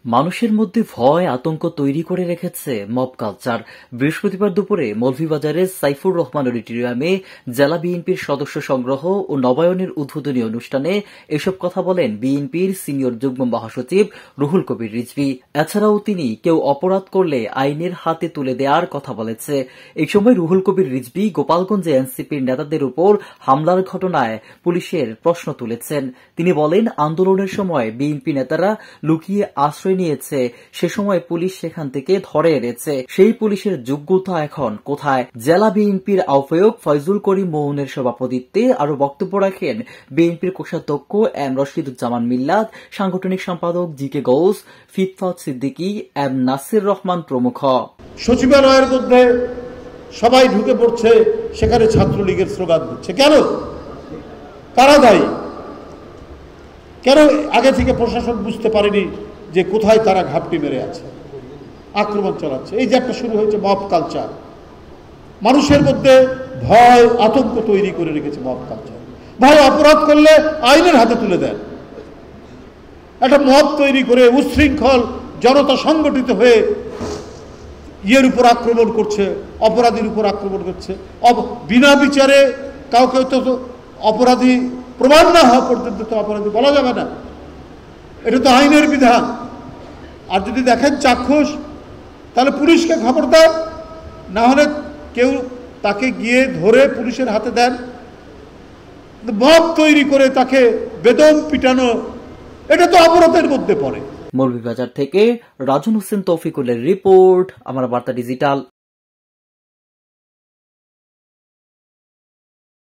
মানুষের মধ্যে ভয় আতঙ্ক তৈরি করে রেখেছে মব কালচার। বৃহস্পতিবার দুপুরে মৌলভীবাজারের সাইফুর রহমান অডিটোরিয়ামে জেলা বিএনপির সদস্য সংগ্রহ ও নবায়নের উদ্বোধনী অনুষ্ঠানে এসব কথা বলেন বিএনপির সিনিয়র যুগ্ম মহাসচিব রুহুল কবির রিজভী। এছাড়াও তিনি কেউ অপরাধ করলে আইনের হাতে তুলে দেওয়ার কথা বলেছে। এই সময় রুহুল কবির রিজভী গোপালগঞ্জে এনসিপির নেতাদের উপর হামলার ঘটনায় পুলিশের প্রশ্ন তুলেছেন। তিনি বলেন, আন্দোলনের সময় বিএনপি নেতারা লুকিয়ে আশ্রয় নিয়েছে, সে সময় পুলিশ সেখান থেকে ধরে এনেছে। সেই পুলিশের যোগ্যতা এখন কোথায়? জেলা বিএনপির আহ্বায়ক ফয়জুল করিম মোহনের সভাপতিত্বে আরো বক্তব্য রাখেন বিএনপির কোষাধ্যক্ষ এম রশিদুজ্জামান মিল্লাত, সাংগঠনিক সম্পাদক জি কে গৌস, ফিতফত সিদ্দিকী, এম নাসির রহমান প্রমুখ। সচিবালয়ের মধ্যে সবাই ঢুকে পড়ছে, সেখানে ছাত্রলীগের স্লোগান দিচ্ছে। কেন? কারা দায়ী? কেন আগে থেকে প্রশাসন বুঝতে পারেনি যে কোথায় তারা ঘাপটি মেরে আছে, আক্রমণ চালাচ্ছে? এই যে একটা শুরু হয়েছে মব কালচার, মানুষের মধ্যে ভয় আতঙ্ক তৈরি করে রেখেছে মব কালচার। ভয় অপরাধ করলে আইনের হাতে তুলে দেন। একটা মব তৈরি করে উচ্ছৃঙ্খল জনতা সংগঠিত হয়ে ইয়ের উপর আক্রমণ করছে, অপরাধীর উপর আক্রমণ করছে। বিনা বিচারে কাউকে তো অপরাধী প্রমাণ না হওয়া পর্যন্ত তো অপরাধী বলা যাবে না, এটা তো আইনের বিধান। আর যদি দেখেন চাক্ষুষ, তাহলে পুলিশকে খবর দেন, না হলে কেউ তাকে গিয়ে ধরে পুলিশের হাতে দেন। মব তৈরি করে তাকে বেদম পিটানো, এটা তো অপরাধের মধ্যে পড়ে। মৌলভীবাজার থেকে রাজন হোসেন তৌফিকুলের রিপোর্ট, আমার বার্তা ডিজিটাল।